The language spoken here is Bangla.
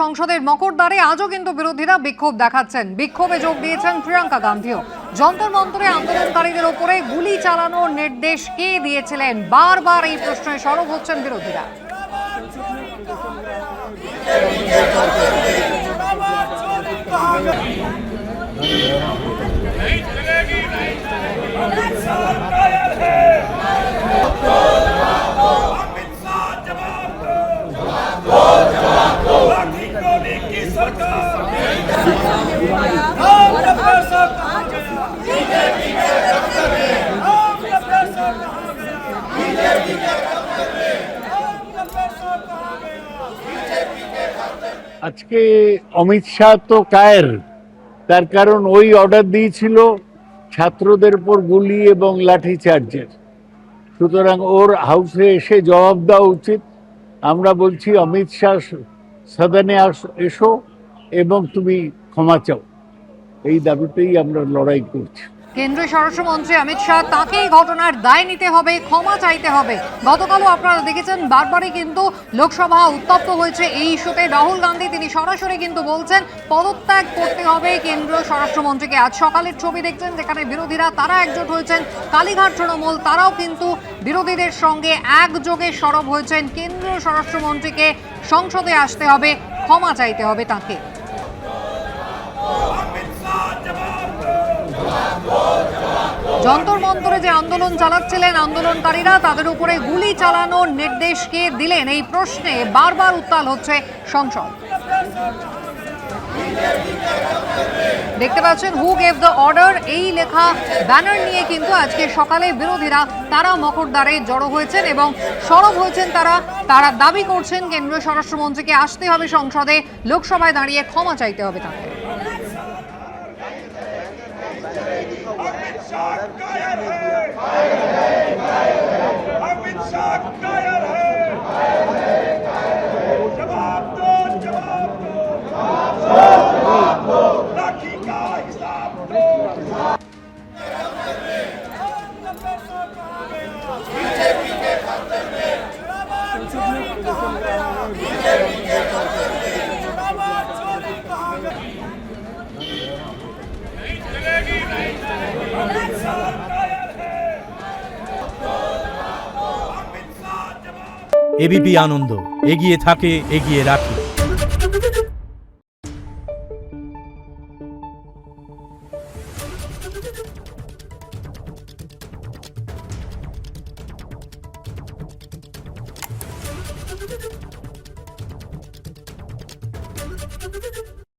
সংসদের মকরদ্বারে আজও কিন্তু বিরোধীরা বিক্ষোভ দেখাচ্ছেন। বিক্ষোভে যোগ দিয়েছেন প্রিয়াঙ্কা গান্ধীও। যন্তর মন্তরে আন্দোলনকারীদের ওপরে গুলি চালানোর নির্দেশ কে দিয়েছিলেন, বারবার এই প্রশ্নে সরব হচ্ছেন বিরোধীরা। আজকে অমিত শাহ তো কায়ের, তার কারণ ওই অর্ডার দিয়েছিল ছাত্রদের উপর গুলি এবং লাঠি চার্জের। সুতরাং ওর হাউসে এসে জবাব দেওয়া উচিত। আমরা বলছি অমিত শাহ সদনে এসো এবং তুমি ক্ষমা চাও, এই দাবিতেই আমরা লড়াই করছি। কেন্দ্রীয় স্বরাষ্ট্রমন্ত্রী অমিত শাহ তাকে এই ঘটনার দায় নিতে হবে, ক্ষমা চাইতে হবে। গতকালও আপনারা দেখেছেন বারবারই কিন্তু লোকসভা উত্তপ্ত হয়েছে এই ইস্যুতে। রাহুল গান্ধী তিনি সরাসরি কিন্তু বলছেন পদত্যাগ করতে হবে কেন্দ্রীয় স্বরাষ্ট্রমন্ত্রীকে। আজ সকালের ছবি দেখছেন যেখানে বিরোধীরা তারা একজোট হয়েছেন, কালীঘাট তৃণমূল তারাও কিন্তু বিরোধীদের সঙ্গে একযোগে সরব হয়েছেন। কেন্দ্রীয় স্বরাষ্ট্রমন্ত্রীকে সংসদে আসতে হবে, ক্ষমা চাইতে হবে তাকে। যন্তর মন্তরে যে আন্দোলন চালাচ্ছিলেন আন্দোলনকারীরা, তাদের উপরে গুলি চালানোর নির্দেশ কে দিলেন, এই প্রশ্নে বারবার উত্তাল হচ্ছে সংসদ। দেখতে পাচ্ছেন হু গেভ দ্য অর্ডার, এই লেখা ব্যানার নিয়ে কিন্তু আজকে সকালে বিরোধীরা তারা মকরদ্বারে জড়ো হয়েছেন এবং সরব হয়েছেন। তারা দাবি করছেন কেন্দ্রীয় স্বরাষ্ট্রমন্ত্রীকে আসতে হবে সংসদে, লোকসভায় দাঁড়িয়ে ক্ষমা চাইতে হবে তাকে। এবিপি আনন্দ, এগিয়ে থাকে, এগিয়ে রাখে।